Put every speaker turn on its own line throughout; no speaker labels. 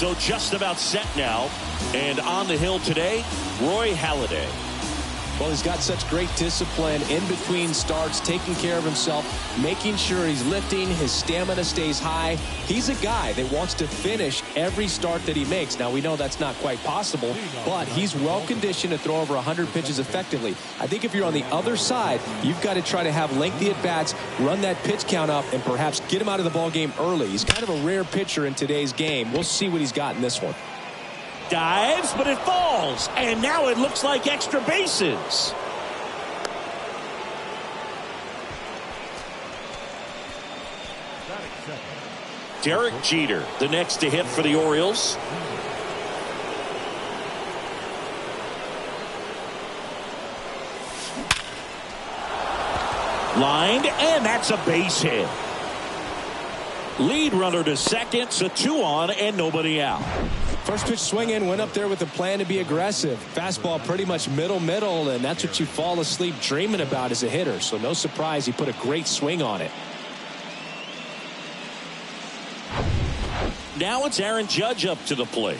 So just about set now. And on the hill today, Roy Halladay.
Well, he's got such great discipline in between starts, taking care of himself, making sure he's lifting, his stamina stays high. He's a guy that wants to finish every start that he makes. Now, we know that's not quite possible, but he's well-conditioned to throw over 100 pitches effectively. I think if you're on the other side, you've got to try to have lengthy at-bats, run that pitch count up, and perhaps get him out of the ballgame early. He's kind of a rare pitcher in today's game. We'll see what he's got in this one.
Dives, but it falls. And now it looks like extra bases. Derek Jeter, the next to hit for the Orioles. Lined, and that's a base hit. Lead runner to second, so 2 on and nobody out.
First pitch swing in, went up there with a plan to be aggressive. Fastball pretty much middle, and that's what you fall asleep dreaming about as a hitter. So no surprise he put a great swing on it.
Now it's Aaron Judge up to the plate.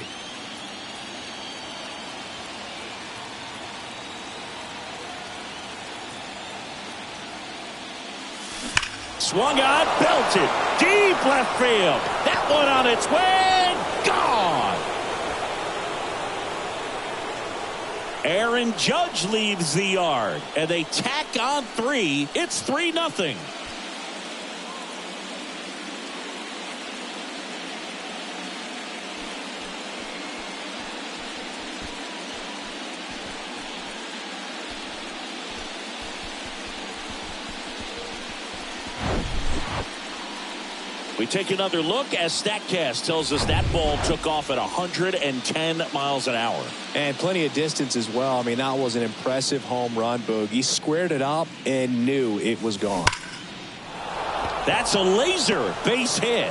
Swung on, belted, deep left field. That one on its way, gone. Aaron Judge leaves the yard, and they tack on 3. It's 3-0. We take another look as StatCast tells us that ball took off at 110 miles an hour.
And plenty of distance as well. I mean, that was an impressive home run, Boog. He squared it up and knew it was gone.
That's a laser base hit.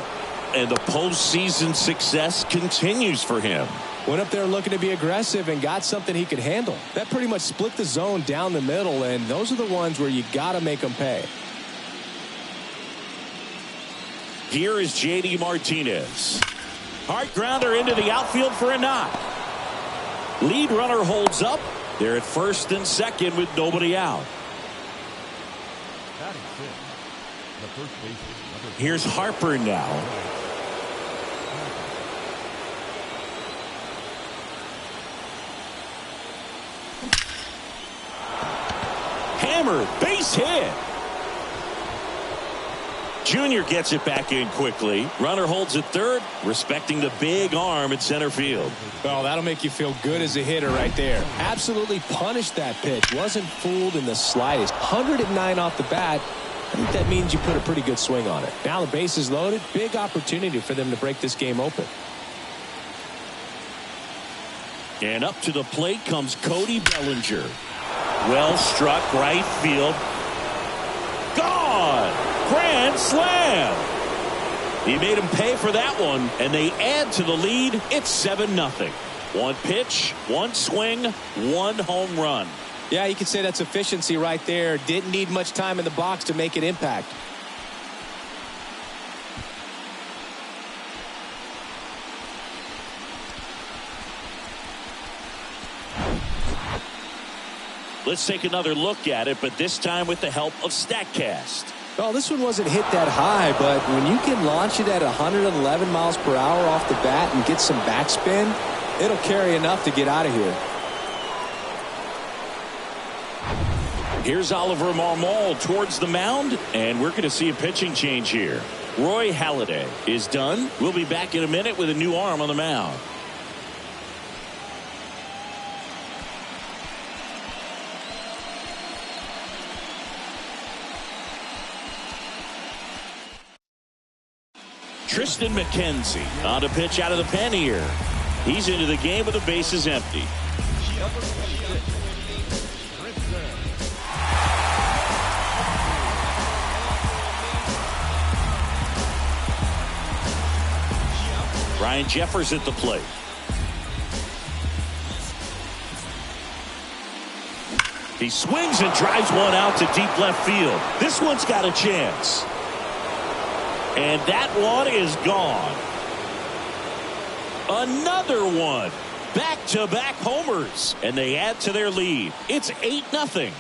And the postseason success continues for him.
Went up there looking to be aggressive and got something he could handle. That pretty much split the zone down the middle, and those are the ones where you got to make them pay.
Here is J.D. Martinez. Hard grounder into the outfield for a knock. Lead runner holds up. They're at first and second with nobody out. Here's Harper now. Hammered, base hit. Junior gets it back in quickly. Runner holds at third, respecting the big arm at center field.
Well, that'll make you feel good as a hitter right there. Absolutely punished that pitch. Wasn't fooled in the slightest. 109 off the bat. I think that means you put a pretty good swing on it. Now the base is loaded. Big opportunity for them to break this game open.
And up to the plate comes Cody Bellinger. Well struck right field. Gone! Grand slam. He made him pay for that one, and they add to the lead. It's 7-0. One pitch, one swing, one home run.
Yeah, you could say that's efficiency right there. Didn't need much time in the box to make an impact.
Let's take another look at it, but this time with the help of StatCast.
Well, this one wasn't hit that high, but when you can launch it at 111 miles per hour off the bat and get some backspin, it'll carry enough to get out of here.
Here's Oliver Marmol towards the mound, and we're going to see a pitching change here. Roy Halladay is done. We'll be back in a minute with a new arm on the mound. Tristan McKenzie on a pitch out of the pen here. He's into the game with the bases empty. Ryan Jeffers at the plate. He swings and drives one out to deep left field. This one's got a chance. And that one is gone. Another one. Back-to-back homers. And they add to their lead. It's 8-0.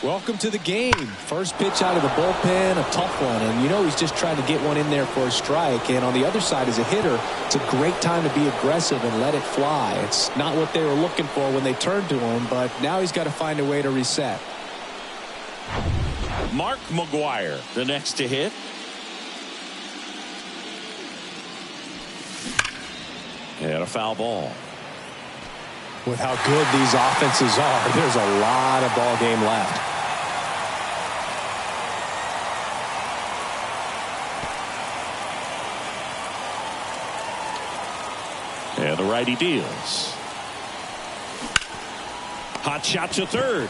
Welcome to the game. First pitch out of the bullpen, a tough one, and you know he's just trying to get one in there for a strike. And on the other side, as a hitter, it's a great time to be aggressive and let it fly. It's not what they were looking for when they turned to him, but now he's got to find a way to reset.
Mark McGuire, the next to hit. And a foul ball.
With how good these offenses are, there's a lot of ball game left.
And the righty deals. Hot shot to third.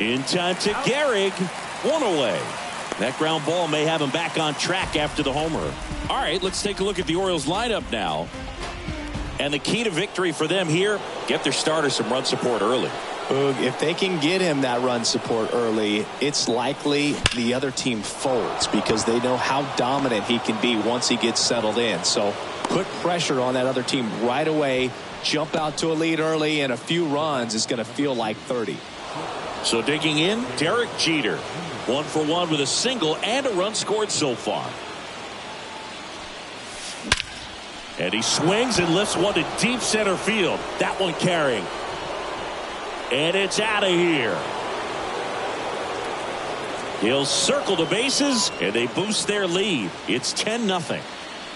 In time to Gehrig. One away. That ground ball may have him back on track after the homer. All right, let's take a look at the Orioles lineup now. And the key to victory for them here, get their starter some run support early.
Boog, if they can get him that run support early, it's likely the other team folds because they know how dominant he can be once he gets settled in. So put pressure on that other team right away, jump out to a lead early, and a few runs is going to feel like 30.
So digging in, Derek Jeter. 1 for 1 with a single and a run scored so far. And he swings and lifts one to deep center field. That one carrying. And it's out of here. He'll circle the bases, and they boost their lead. It's 10-0.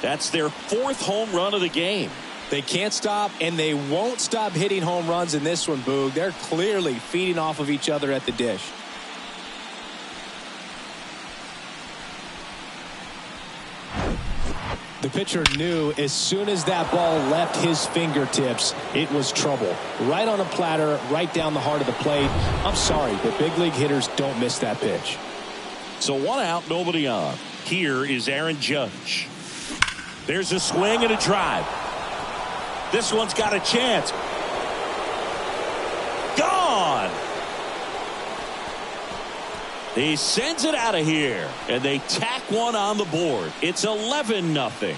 That's their 4th home run of the game.
They can't stop, and they won't stop hitting home runs in this one, Boog. They're clearly feeding off of each other at the dish. The pitcher knew as soon as that ball left his fingertips, it was trouble. Right on a platter, right down the heart of the plate. I'm sorry, but big league hitters don't miss that pitch.
So 1 out, nobody on. Here is Aaron Judge. There's a swing and a drive. This one's got a chance. Gone. He sends it out of here, and they tack one on the board. It's 11-0.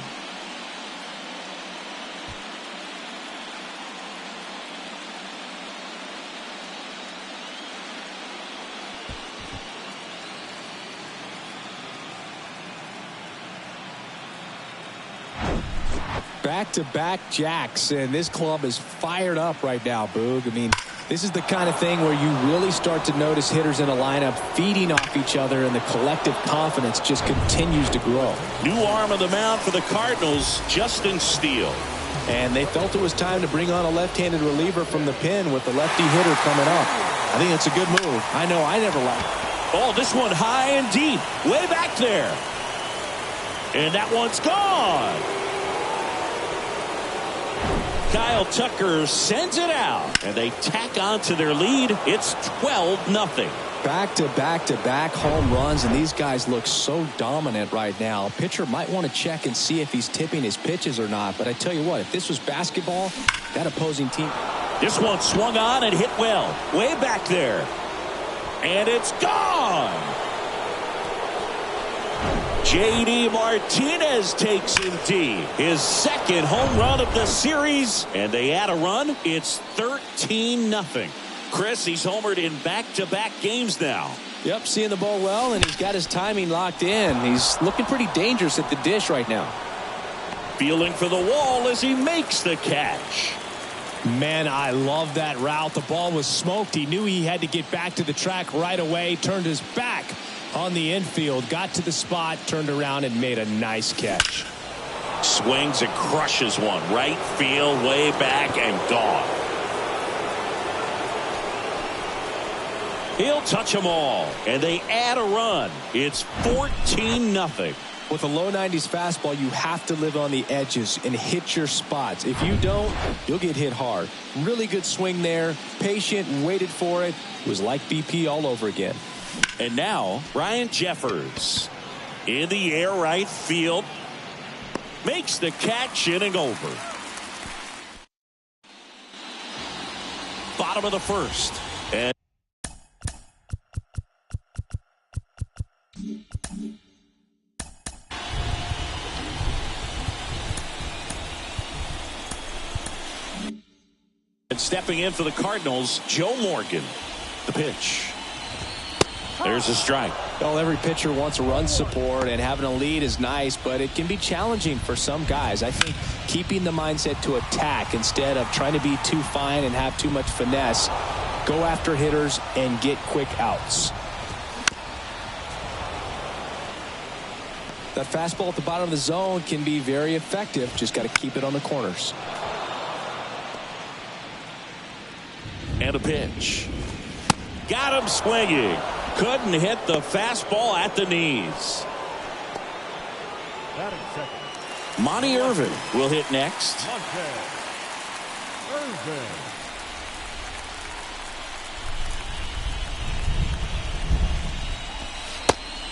Back-to-back jacks, and this club is fired up right now, Boog. I mean, this is the kind of thing where you really start to notice hitters in a lineup feeding off each other, and the collective confidence just continues to grow.
New arm of the mound for the Cardinals, Justin Steele.
And they felt it was time to bring on a left-handed reliever from the pen with the lefty hitter coming up. I think it's a good move. I know I never liked it.
Oh, this one high and deep, way back there. And that one's gone. Kyle Tucker sends it out, and they tack on to their lead. It's 12-0.
Back-to-back-to-back home runs, and these guys look so dominant right now. Pitcher might want to check and see if he's tipping his pitches or not, but I tell you what, if this was basketball, that opposing team.
This one swung on and hit well, way back there. And it's gone. J.D. Martinez takes him deep. His 2nd home run of the series. And they add a run. It's 13-0. Chris, he's homered in back-to-back games now.
Yep, seeing the ball well, and he's got his timing locked in. He's looking pretty dangerous at the dish right now.
Feeling for the wall as he makes the catch.
Man, I love that route. The ball was smoked. He knew he had to get back to the track right away. Turned his back on the infield, got to the spot, turned around, and made a nice catch.
Swings and crushes one. Right field, way back, and gone. He'll touch them all, and they add a run. It's 14-0.
With a low 90s fastball, you have to live on the edges and hit your spots. If you don't, you'll get hit hard. Really good swing there. Patient, waited for it. It was like BP all over again.
And now, Ryan Jeffers in the air right field. makes the catch, inning over. Bottom of the first. And stepping in for the Cardinals, Joe Morgan. The pitch. There's a strike.
Well, every pitcher wants run support, and having a lead is nice, but it can be challenging for some guys. I think keeping the mindset to attack instead of trying to be too fine and have too much finesse, go after hitters and get quick outs. That fastball at the bottom of the zone can be very effective. Just got to keep it on the corners.
And a pitch. Got him swinging. Couldn't hit the fastball at the knees. Monty Irvin will hit next.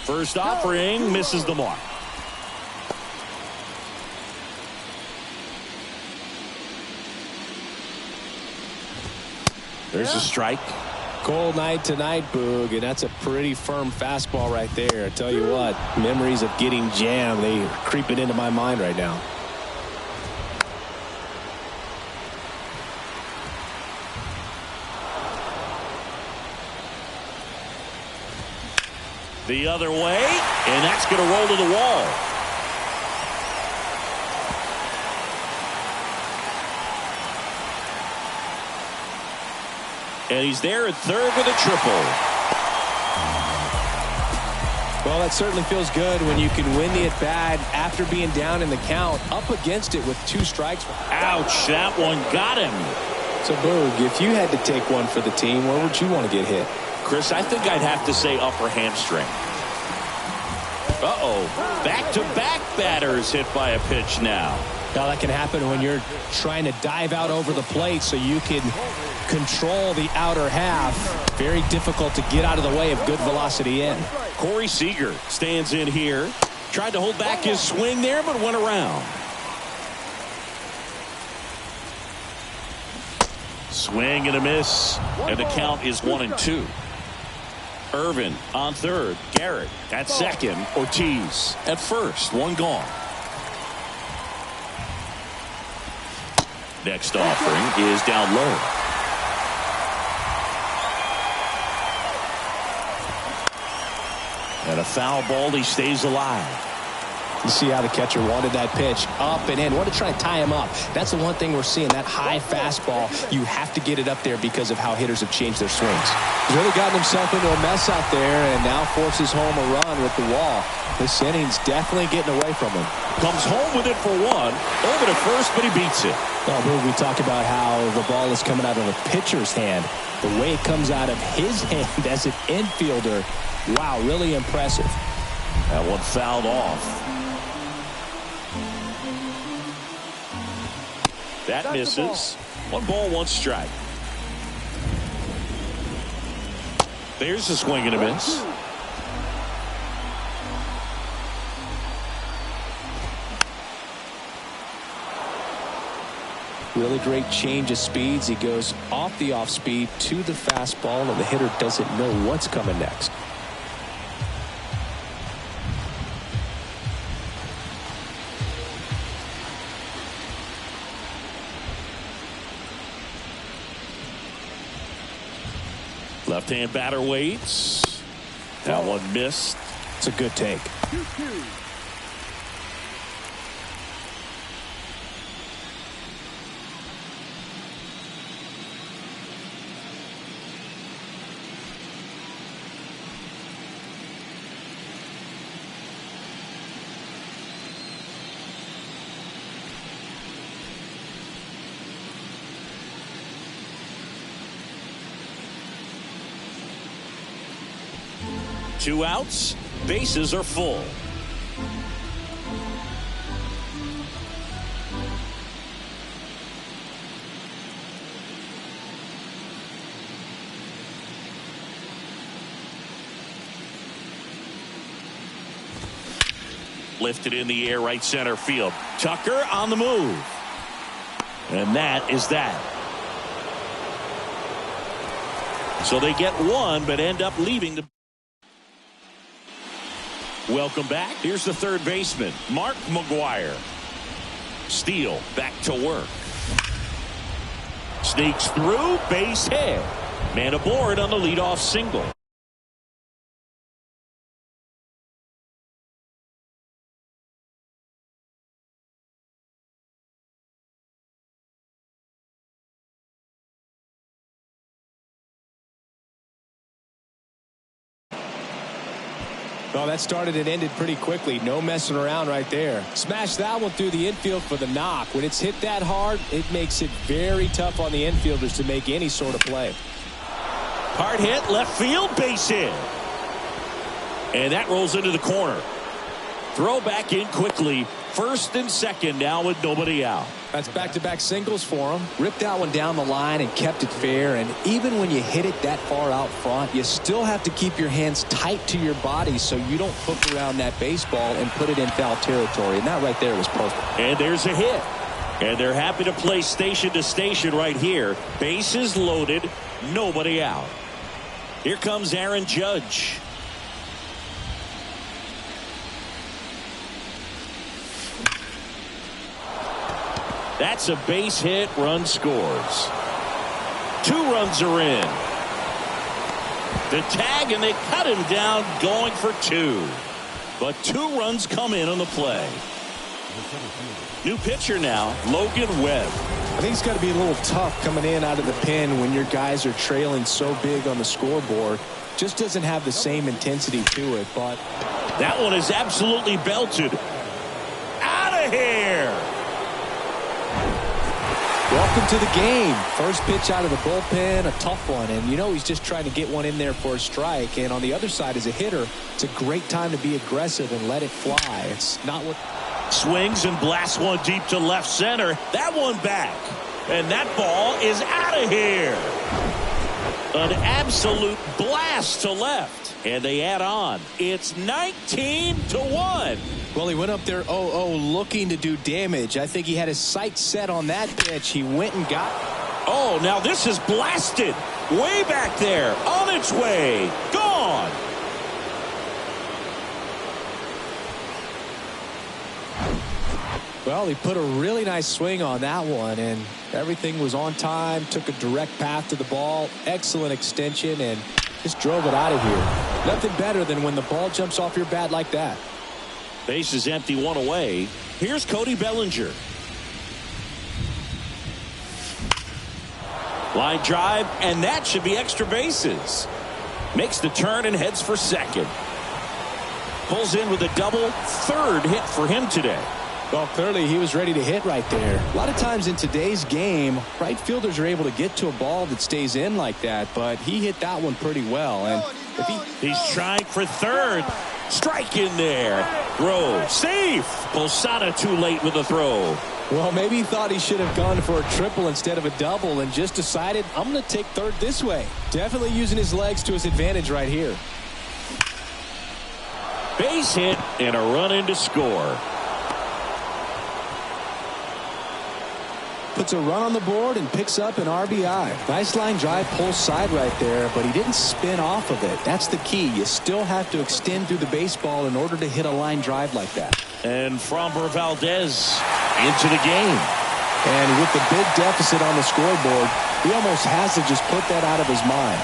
First offering misses the mark. There's a strike.
Cold night tonight, Boog, and that's a pretty firm fastball right there. I tell you what, memories of getting jammed, they creeping into my mind right now.
The other way, and that's going to roll to the wall. And he's there at third with a triple.
Well, that certainly feels good when you can win the at-bat after being down in the count, up against it with 2 strikes.
Ouch, that one got him.
So, Boog, if you had to take one for the team, where would you want to get hit?
Chris, I think I'd have to say upper hamstring. Uh-oh. Back-to-back batters hit by a pitch now.
Now, that can happen when you're trying to dive out over the plate so you can control the outer half. Very difficult to get out of the way of good velocity in.
Corey Seager stands in here. Tried to hold back his swing there, but went around. Swing and a miss. And the count is 1-2. Irvin on third. Garrett at second. Ortiz at first. One gone. Next offering is down low. And a foul ball. He stays alive.
You see how the catcher wanted that pitch up and in. Wanted to try to tie him up. That's the one thing we're seeing. That high fastball, you have to get it up there because of how hitters have changed their swings. He's really gotten himself into a mess out there and now forces home a run with the wall. This inning's definitely getting away from him.
Comes home with it for one. Over to first, but he beats it.
Well, we talk about how the ball is coming out of the pitcher's hand. The way it comes out of his hand as an infielder, wow, really impressive.
That one fouled off. That misses. 1 ball, 1 strike. There's a swing and a miss.
Really great change of speeds. He goes off the off speed to the fastball, and the hitter doesn't know what's coming next.
Left-hand batter waits. That one missed.
It's a good take.
2-2.
Two outs. Bases are full. Lifted in the air, right center field. Tucker on the move. And that is that. So they get one, but end up leaving the. Welcome back. Here's the third baseman, Mark McGwire. Steele back to work. Sneaks through, base hit. Man aboard on the leadoff single.
Well, that started and ended pretty quickly. No messing around right there. Smash that one through the infield for the knock. When it's hit that hard, it makes it very tough on the infielders to make any sort of play.
Hard hit, left field, base hit. And that rolls into the corner. Throw back in quickly. First and second now with nobody out.
That's back-to-back singles for him. Ripped that one down the line and kept it fair. And even when you hit it that far out front, you still have to keep your hands tight to your body so you don't hook around that baseball and put it in foul territory. And that right there was perfect.
And there's a hit. And they're happy to play station to station right here. Bases loaded, nobody out. Here comes Aaron Judge. That's a base hit. Run scores. 2 runs are in. The tag, and they cut him down going for 2. But 2 runs come in on the play. New pitcher now, Logan Webb.
I think it's got to be a little tough coming in out of the pen when your guys are trailing so big on the scoreboard. Just doesn't have the same intensity to it. But
that one is absolutely belted. Out of here.
Welcome to the game. First pitch out of the bullpen, a tough one. And you know he's just trying to get one in there for a strike. And on the other side, as a hitter, it's a great time to be aggressive and let it fly. It's not what.
Swings and blasts one deep to left center. That one back. And that ball is out of here. An absolute blast to left. And they add on. It's 19-1.
Well, he went up there 0-0 looking to do damage. I think he had his sights set on that pitch. He went and got.
Oh, now this is blasted. Way back there. On its way. Gone.
Well, he put a really nice swing on that one, and everything was on time. Took a direct path to the ball. Excellent extension, and just drove it out of here. Nothing better than when the ball jumps off your bat like that.
Base is empty, 1 away. Here's Cody Bellinger. Line drive, and that should be extra bases. Makes the turn and heads for second. Pulls in with a double. Third hit for him today.
Well, clearly he was ready to hit right there. A lot of times in today's game, right fielders are able to get to a ball that stays in like that, but he hit that one pretty well. And if
he's trying for third. Strike in there. Throw. Safe. Posada too late with the throw.
Well, maybe he thought he should have gone for a triple instead of a double and just decided, I'm going to take third this way. Definitely using his legs to his advantage right here.
Base hit and a run in to score.
Puts a run on the board and picks up an RBI. Nice line drive, pull side right there, but he didn't spin off of it. That's the key. You still have to extend through the baseball in order to hit a line drive like that.
And Framber Valdez into the game.
And with the big deficit on the scoreboard, he almost has to just put that out of his mind.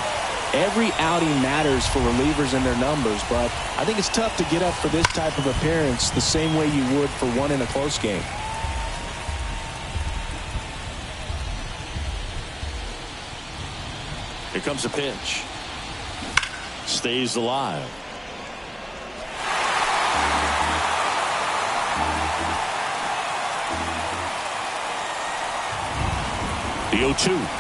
Every outing matters for relievers and their numbers, but I think it's tough to get up for this type of appearance the same way you would for one in a close game.
Here comes a pitch. Stays alive. The 0-2.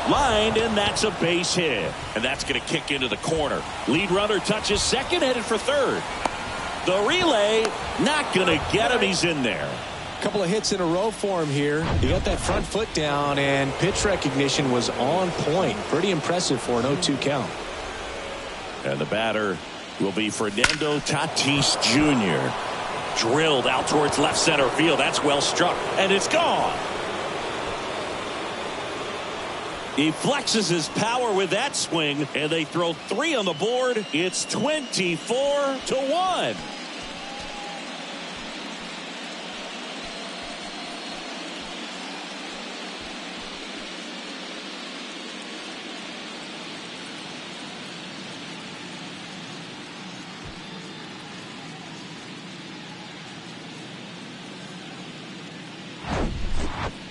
Lined, and that's a base hit. And that's going to kick into the corner. Lead runner touches second, headed for third. The relay, not going to get him. He's in there.
Couple of hits in a row for him here. He got that front foot down, and pitch recognition was on point. Pretty impressive for an 0-2 count.
And the batter will be Fernando Tatis Jr. Drilled out towards left center field. That's well struck, and it's gone. He flexes his power with that swing, and they throw 3 on the board. It's 24-1.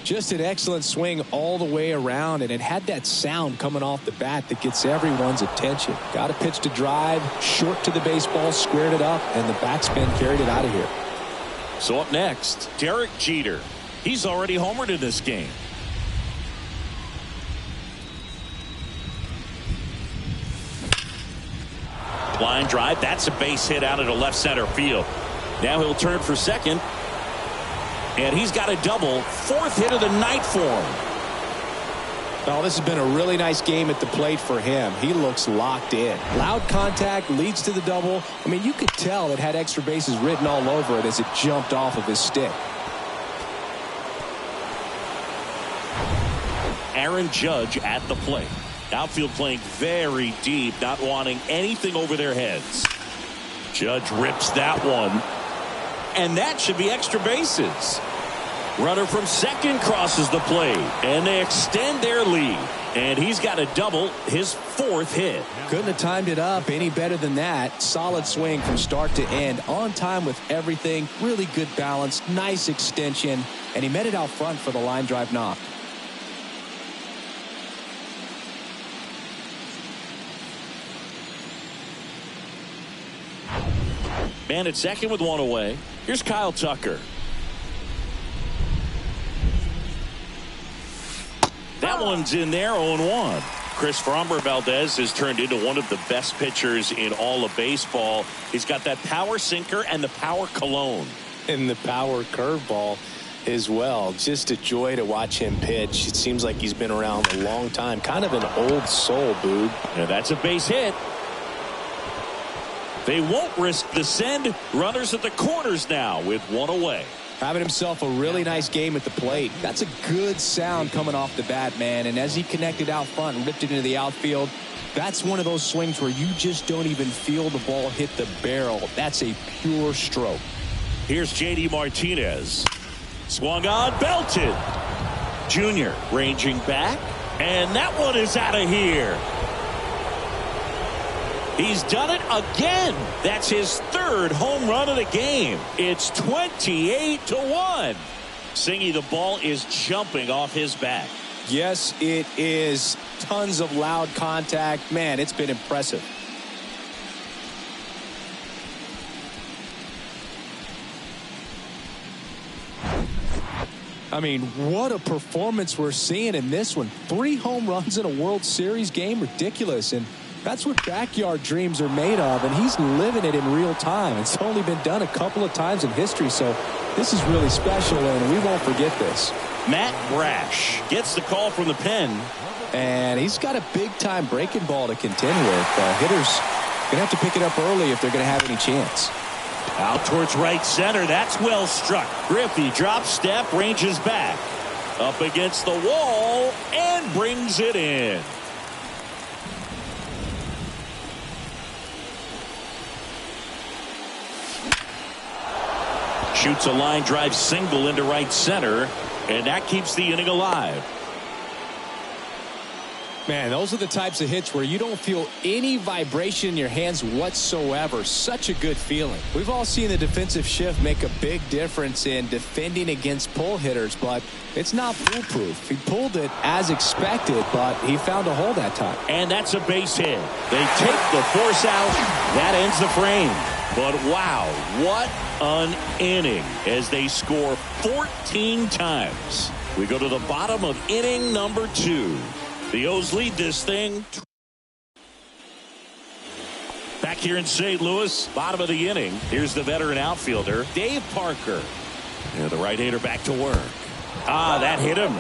Just an excellent swing all the way around, and it had that sound coming off the bat that gets everyone's attention. Got a pitch to drive, short to the baseball, squared it up, and the backspin carried it out of here.
So up next, Derek Jeter. He's already homered in this game. Line drive, that's a base hit out into left center field. Now he'll turn for second. And he's got a double, 4th hit of the night for him.
Oh, this has been a really nice game at the plate for him. He looks locked in. Loud contact leads to the double. I mean, you could tell it had extra bases written all over it as it jumped off of his stick.
Aaron Judge at the plate. Outfield playing very deep, not wanting anything over their heads. Judge rips that one. And that should be extra bases. Runner from second crosses the plate, and they extend their lead. And he's got a double, his 4th hit.
Couldn't have timed it up any better than that. Solid swing from start to end, on time with everything. Really good balance, nice extension, and he met it out front for the line drive knock.
Man at second with 1 away. Here's Kyle Tucker. That one's in there, 0-1. Chris Framber Valdez has turned into one of the best pitchers in all of baseball. He's got that power sinker and the power cologne.
And the power curveball as well. Just a joy to watch him pitch. It seems like he's been around a long time. Kind of an old soul, Boog.
And that's a base hit. They won't risk the send. Runners at the corners now with 1 away.
Having himself a really nice game at the plate. That's a good sound coming off the bat, man. And as he connected out front and ripped it into the outfield, that's one of those swings where you just don't even feel the ball hit the barrel. That's a pure stroke.
Here's J.D. Martinez. Swung on, belted. Junior ranging back. And that one is out of here. He's done it again. That's his 3rd home run of the game. It's 28-1. Singy, the ball is jumping off his bat.
Yes, it is. Tons of loud contact. Man, it's been impressive. I mean, what a performance we're seeing in this one. 3 home runs in a World Series game. Ridiculous. And that's what backyard dreams are made of, and he's living it in real time. It's only been done a couple of times in history, so this is really special, and we won't forget this.
Matt Brash gets the call from the pen.
And he's got a big-time breaking ball to contend with. Hitters going to have to pick it up early if they're going to have any chance.
Out towards right center. That's well struck. Griffey drops step, ranges back. Up against the wall, and brings it in. Shoots a line drive single into right center, and that keeps the inning alive.
Man, those are the types of hits where you don't feel any vibration in your hands whatsoever. Such a good feeling. We've all seen the defensive shift make a big difference in defending against pull hitters, but it's not foolproof. He pulled it as expected, but he found a hole that time.
And that's a base hit. They take the force out. That ends the frame. But wow, what an inning as they score 14 times. We go to the bottom of inning number 2. The O's lead this thing. Back here in St. Louis, bottom of the inning. Here's the veteran outfielder, Dave Parker. And the right-hander back to work. That hit him.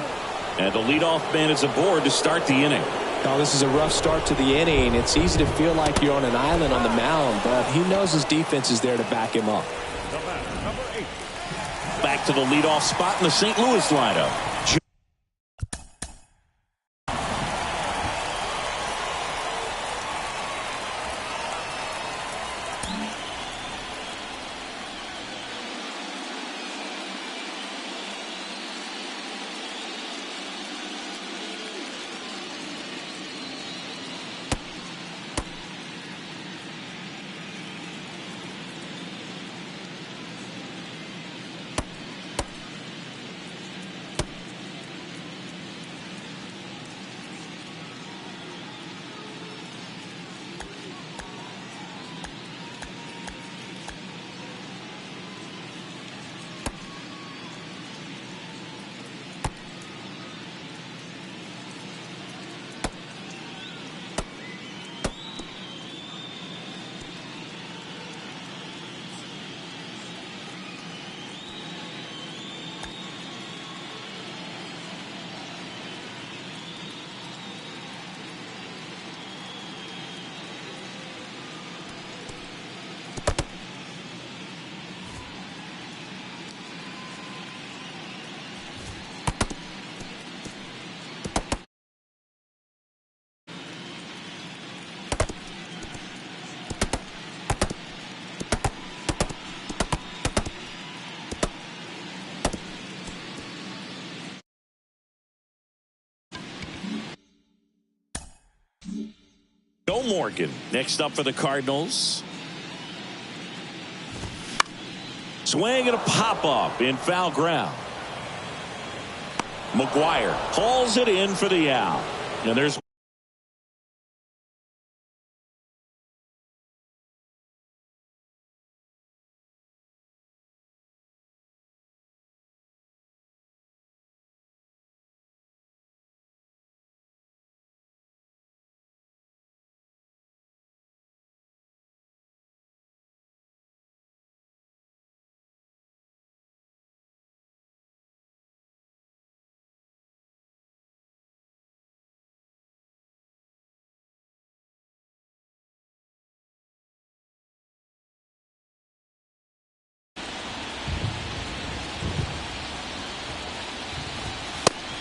And the leadoff man is aboard to start the inning.
Now, this is a rough start to the inning. It's easy to feel like you're on an island on the mound, but he knows his defense is there to back him up.
Number 8. Back to the leadoff spot in the St. Louis lineup. Joe Morgan next up for the Cardinals. Swing and a pop-up in foul ground. McGuire hauls it in for the out. And there's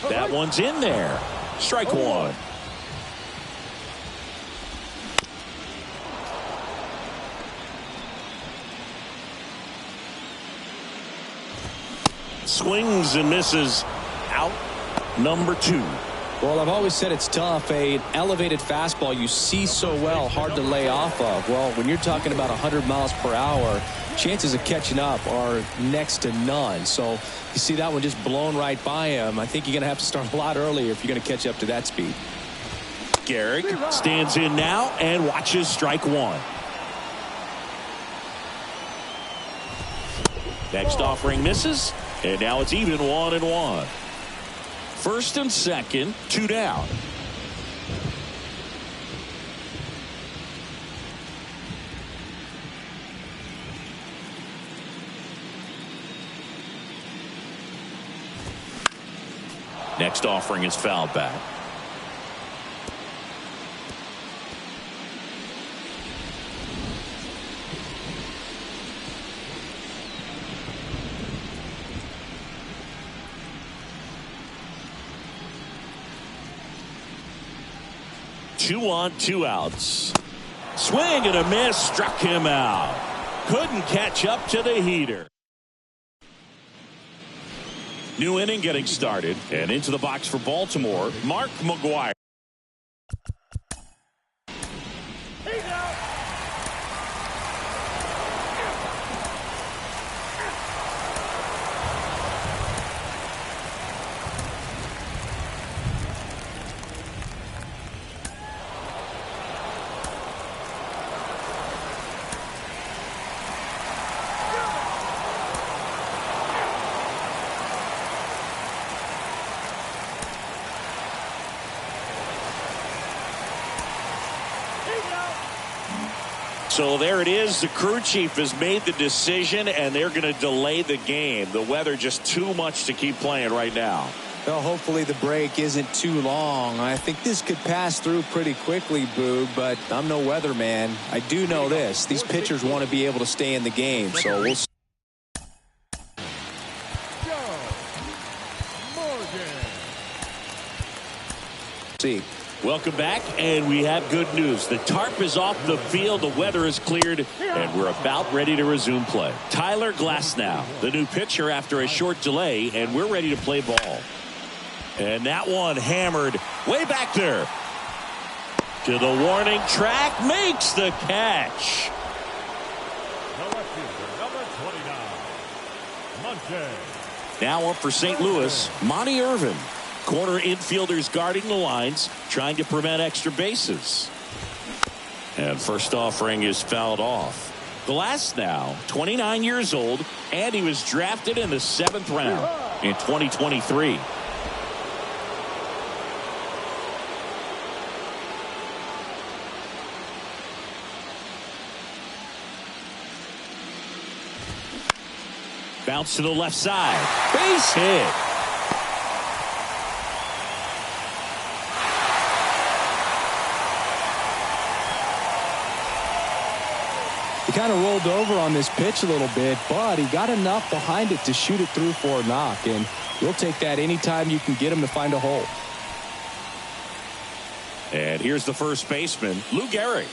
that one's in there. Strike one. Swings and misses. Out number 2.
Well, I've always said it's tough. An elevated fastball you see so well, hard to lay off of. Well, when you're talking about 100 miles per hour, chances of catching up are next to none. So you see that one just blown right by him. I think you're going to have to start a lot earlier if you're going to catch up to that speed.
Garrick stands in now and watches strike one. Next offering misses, and now it's even 1-1. First and second, 2 down. Next offering is fouled back. Two on, 2 outs. Swing and a miss, struck him out. Couldn't catch up to the heater. New inning getting started, and into the box for Baltimore, Mark McGuire. So there it is. The crew chief has made the decision, and they're going to delay the game. The weather just too much to keep playing right now.
Well, hopefully the break isn't too long. I think this could pass through pretty quickly, Boog, but I'm no weatherman. I do know this. These pitchers want to be able to stay in the game, so we'll see.
Welcome back, and we have good news. The tarp is off the field, the weather is cleared, and we're about ready to resume play. Tyler Glasnow, the new pitcher after a short delay, and we're ready to play ball. And that one hammered way back there. To the warning track, makes the catch. Now up for St. Louis, Monty Irvin. Corner infielders guarding the lines, trying to prevent extra bases. And first offering is fouled off. Glasnow, 29 years old, and he was drafted in the 7th round in 2023. Bounce to the left side. Base hit.
He kind of rolled over on this pitch a little bit, but he got enough behind it to shoot it through for a knock, and you'll take that anytime you can get him to find a hole.
And here's the first baseman, Lou Gehrig.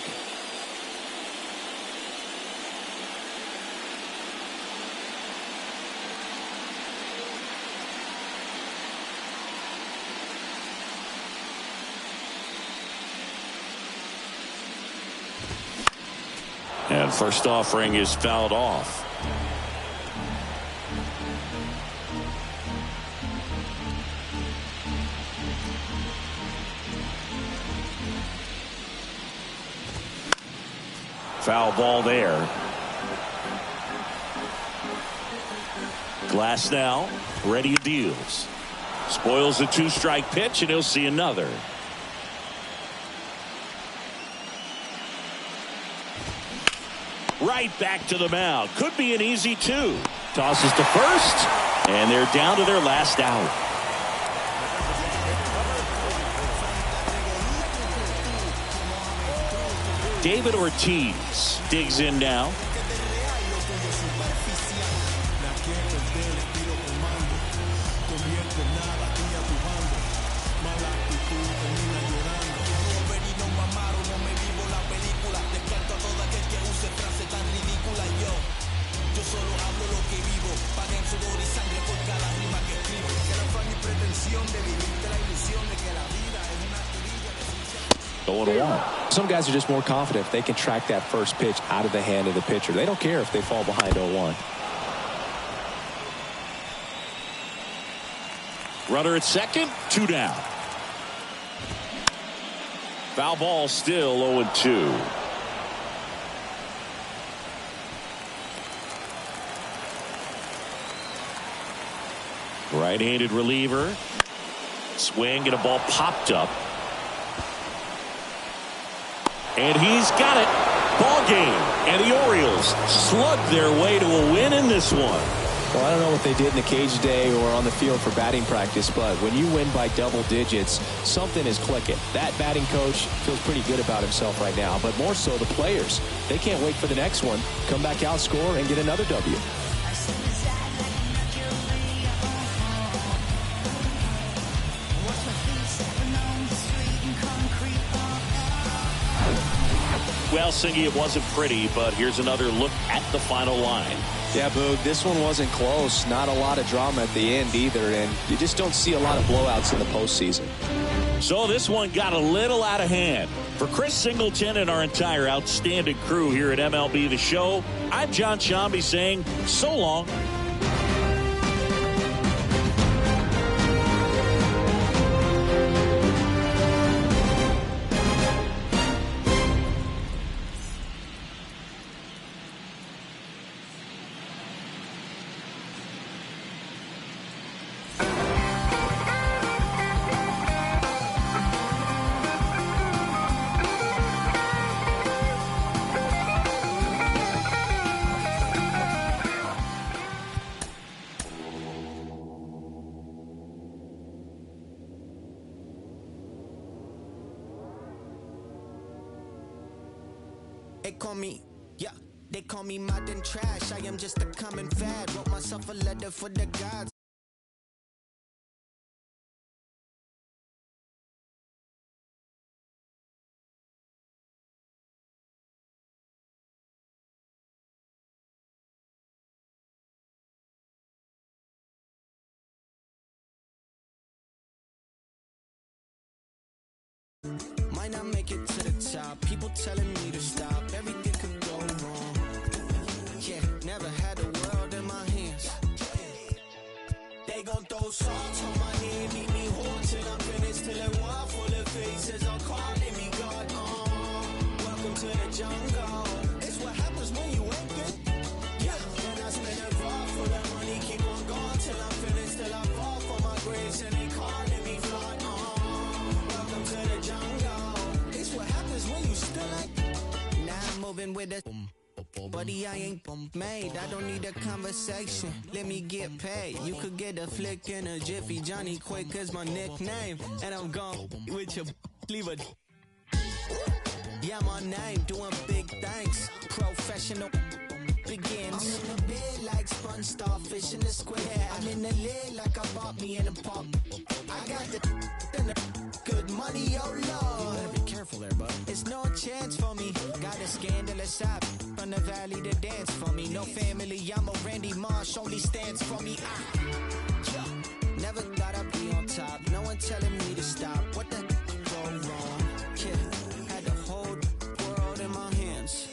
And first offering is fouled off. Foul ball there. Glasnow ready deals. Spoils the 2-strike pitch, and he'll see another. Right back to the mound. Could be an easy 2. Tosses to first, and they're down to their last out. David Ortiz digs in now.
Some guys are just more confident if they can track that first pitch out of the hand of the pitcher. They don't care if they fall behind 0-1.
Runner at second, 2 down. Foul ball, still 0-2. Right-handed reliever. Swing, and a ball popped up. And he's got it. Ball game. And the Orioles slugged their way to a win in this one.
Well, I don't know what they did in the cage today or on the field for batting practice, but when you win by double digits, something is clicking. That batting coach feels pretty good about himself right now, but more so the players. They can't wait for the next one. Come back out, score, and get another W.
Well, Singy, it wasn't pretty, but here's another look at the final line.
Yeah, Boog, this one wasn't close. Not a lot of drama at the end either, and you just don't see a lot of blowouts in the postseason.
So this one got a little out of hand. For Chris Singleton and our entire outstanding crew here at MLB The Show, I'm John Shambi saying so long.
They call me, yeah, they call me modern trash. I am just a common fad. Wrote myself a letter for the gods. Might not make it to the top. People telling me to stop. Everything could go wrong. Yeah, never had the world in my hands. They gon' throw salt on my head, meet me home till I'm finished. Till it wall full of faces, I'm calling me God. Welcome to the jungle. It's what happens when you ain't good. Yeah, then I spend it raw full of money, keep on going till I'm finished. Till I fall for my grace and they calling me fraud. Welcome to the jungle. It's what happens when you still like. Now I'm moving with a buddy, I ain't made. I don't need a conversation. Let me get paid. You could get a flick in a jiffy. Johnny Quick is my nickname. And I'm gone with your leave a. Yeah, my name, doing big things. Professional begins. I'm in the bed like sponge starfish in the square. I'm in the lid like I bought me in a pop. I got the good money, oh Lord. Be careful there, bud. It's no chance for me. Got a scandalous side from the valley to dance for me. No family, I'm a Randy Marsh, only stands for me. Never thought I'd be on top. No one telling me to stop. What the go wrong? Yeah, had the whole world in my hands.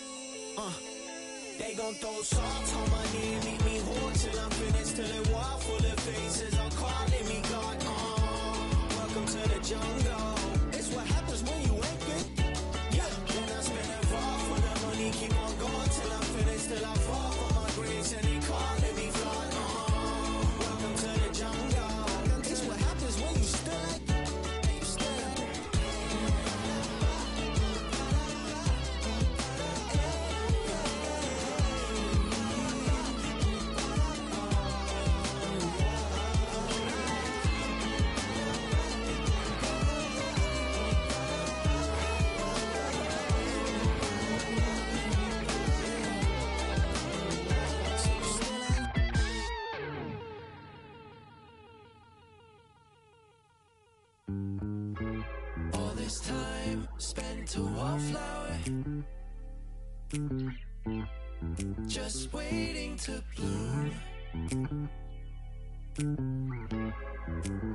They gon' throw salt on my head, meet me home till I'm finished. Till it wall full of faces, I'm calling me God. Welcome to the jungle. It's what happens when you ain't good. Yeah, then I spend it raw for the money, keep on going till I'm finished. Till I fall for my grace and they calling me fraud. Welcome to the jungle. It's what happens when you still like.
All this time spent to wallflower, just waiting to bloom.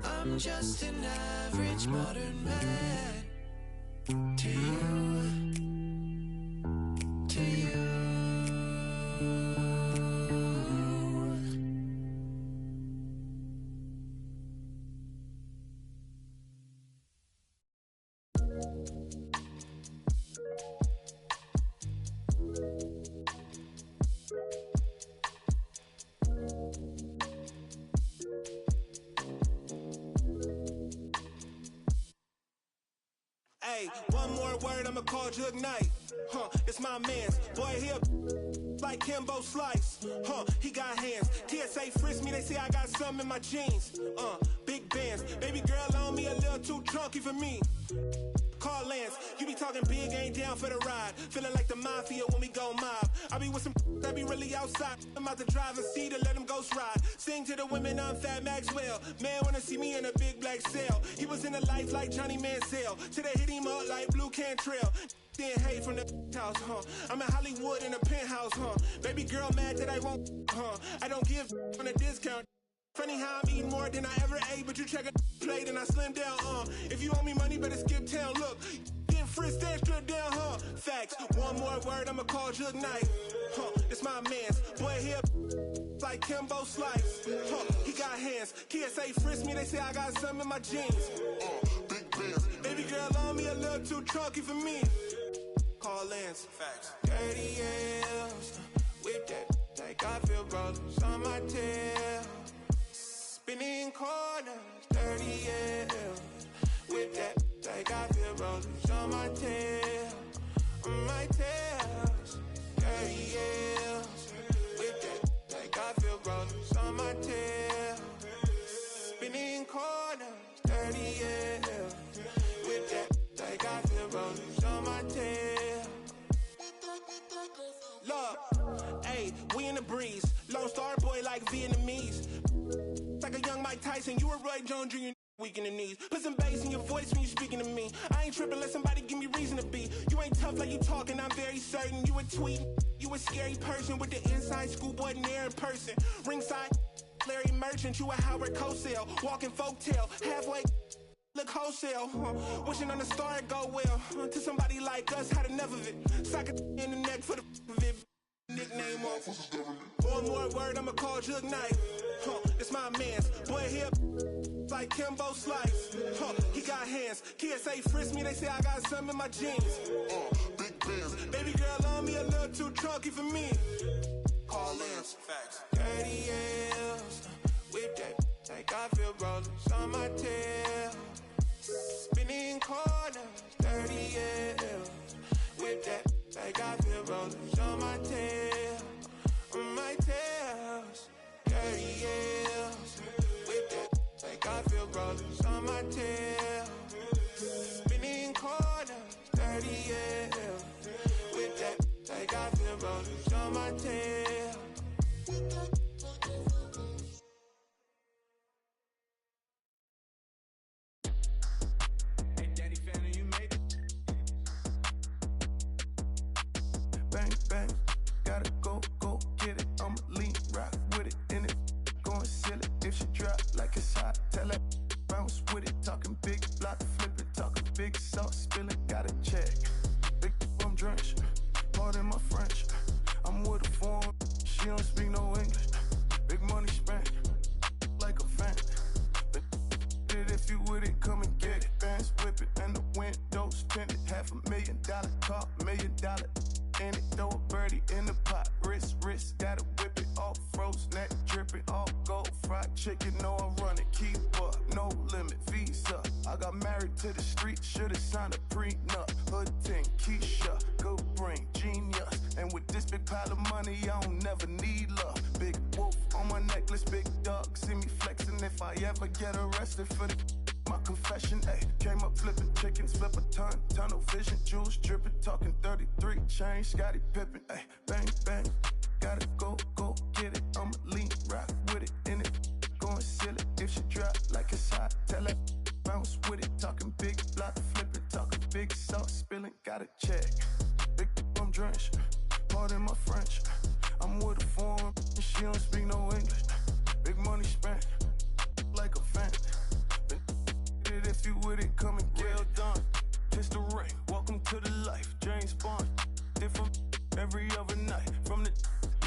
I'm just an average modern man to you, to you.
Hey, one more word, I'ma call Jug Knight. It's my man's. Boy, he a like Kimbo Slice. He got hands. TSA frisk me, they say I got something in my jeans. Big bands. Baby girl on me, a little too chunky for me. Call Lance, you be talking big, ain't down for the ride. Feeling like the mafia when we go mob. I be with some that be really outside. I'm out to drive and see to let them ghost ride. Sing to the women, I'm Fat Maxwell. Man wanna see me in a big black cell. He was in the life like Johnny Mansell. Till they hit him up like Blue Cantrell. Then hate from the house, I'm in Hollywood in a penthouse, Baby girl mad that I won't, I don't give on a discount. Funny how I'm eating more than I ever ate, but you check a plate and I slim down, If you owe me money, better skip town, look. Getting frisked extra down, Facts, one more word, I'ma call Jug Knight. It's my man's. Boy, here like Kimbo Slice. He got hands. TSA frisk me, they say I got something in my jeans. Big bands. Baby girl on me, a little too chunky for me. Call Lance. Facts. 30 years. Whip that. Like I feel rollers on my tail. Spinning corners. 30 years. Whip that. Like I feel rollers on my tail. On my tail. 30 years. Whip that. Like I feel rollers on my tail. Spinning corners. 30 years. Whip that. Like I feel rollers on my tail. Tyson, you a Roy Jones Jr. Weak in the knees. Put some bass in your voice when you speaking to me. I ain't tripping, let somebody give me reason to be. You ain't tough like you talking, I'm very certain. You a tweet, you a scary person with the inside schoolboy there in person. Ringside, Larry Merchant, you a Howard Cosell. Walking folktale, halfway look wholesale. Wishing on the star it go well. To somebody like us, had enough of it. Sock it in the neck for the of it. Nickname off. One more word, I'ma call Jug Knight. It's my man's. Boy, here like Kimbo Slice. He got hands. KSA frisk me, they say I got some in my jeans. Big bands. Baby girl on me a little too chunky for me. Call Lance. Facts. 30 years. Whip that. Like I feel rollers on my tail. Spinning corners. 30 years. Whip that. Like I feel rollers on my tail. On my tails. 30 years. Whip that. Like I feel rollers on my tail. Spinning corners. 30 years. Whip that. Like I feel rollers on my tail. Hey, Daddy, fan, you made it. Bang, bang. Gotta go, go get it. I'ma lean, rock with it in it. Going silly if she drop like it's hot. Tell her bounce with it. Talking big block, flip it. Talking big sauce, spilling. Gotta check. Big I'm drenched. Pardon my French. I'm with a foreign. She don't speak no English. Big money spent like a fan. If you with it, come and get it. Bands whip it and the windows tinted. $500,000 car, $1 million. And it throw a birdie in the pot. Wrist, gotta whip it all froze, neck dripping, all gold, fried chicken. No, I run it, keep up, no limit, visa. I got married to the street, should've signed a prenup. Hood 10, Keisha, good brain, genius. And with this big pile of money, I don't never need love. Big wolf on my necklace, big dog, see me flexing. If I ever get arrested for the my confession, ayy. Came up flipping chickens, flip a ton, tunnel vision, jewels dripping, talking 33, chain, Scottie Pippen, ayy. Bang, bang, gotta go, go get it. I'ma lean, rock with it in it. Going silly if she drop like it's hot. Tell her bounce with it, talking big block, flipping, talking big sauce, spilling, gotta check. Big I'm drenched, pardon my French. I'm with a foreign, she don't speak no English. Big money spent like a fan. If you with it, come and get well done. Kiss the ring, welcome to the life. James Bond, different every other night. From the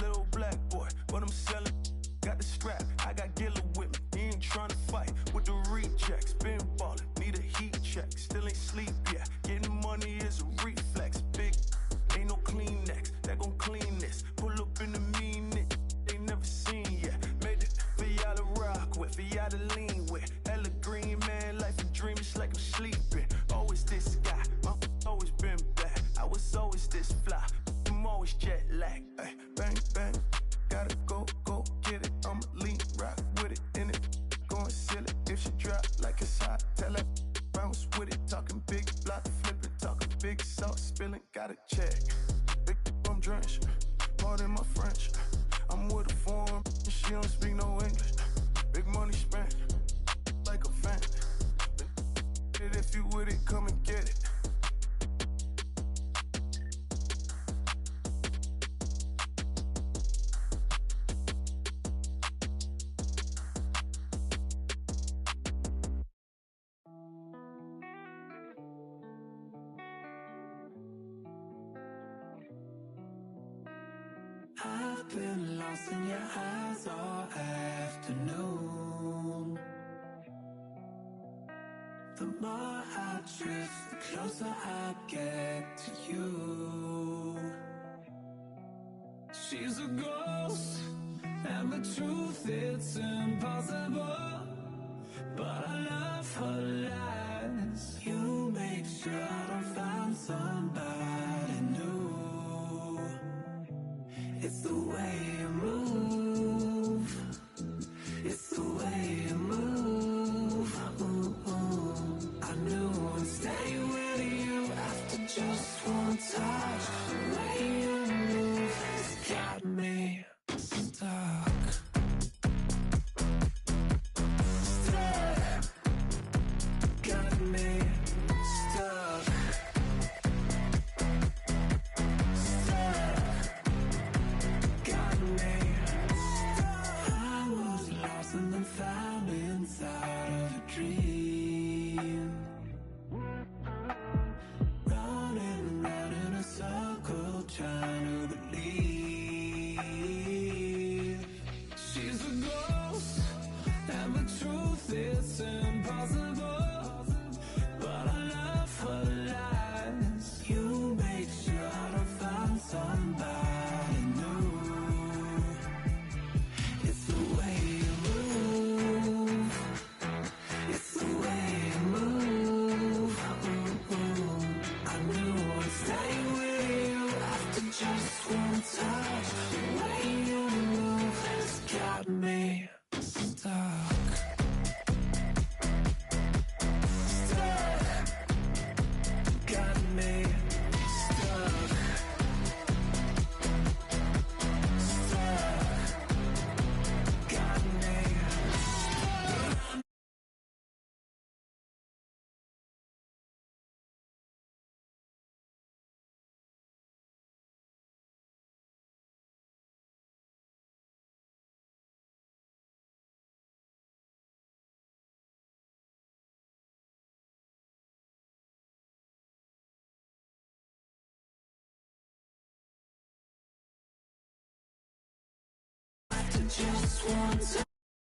little black boy, what I'm selling. Got the strap, I got Gilla with me. He ain't trying to fight with the rejects. Been ballin', need a heat check. Still ain't sleep yet. Getting money is a reflex. Big, ain't no Kleenex that gon' clean this. Pull up in the mean it, they never seen yet. Made it for y'all to rock with, for y'all to lean with. Hella green, man, life a dream, it's like I'm sleeping. Always this guy, my always been black. I was always this fly, I'm always jet lag. Ay, bang, bang, gotta go, go get it. I'ma lean, rock with it in it. Going silly if she drop like it's hot. Tell her bounce with it, talking big block, flipping, talking big sauce, spilling, gotta check. Big I'm drenched, pardon my French. I'm with a foreign, she don't speak no English. Big money spent like a fan. If you with it, come and get it.
I've been lost in your eyes all afternoon. The more I drift, the closer I get to you. She's a ghost, and the truth, it's impossible. But I love her lies. You make sure I don't find somebody new. It's the way you move. It's the way you move. Ooh, ooh. I knew I'd stay with you after just one touch. The way you move has got me stuck. me stuck. Got me stuck. I was lost and then found inside of a dream. Running round in a circle, trying to believe she's a ghost, and the truth is impossible. But I love her lies. You make sure to find somebody new. It's the way you move. It's the way you move. Ooh, ooh. I knew I'd stay with you after just one touch. The way you move has got me stuck. Stuck. Got me stuck. Stuck. Got me. After just one time.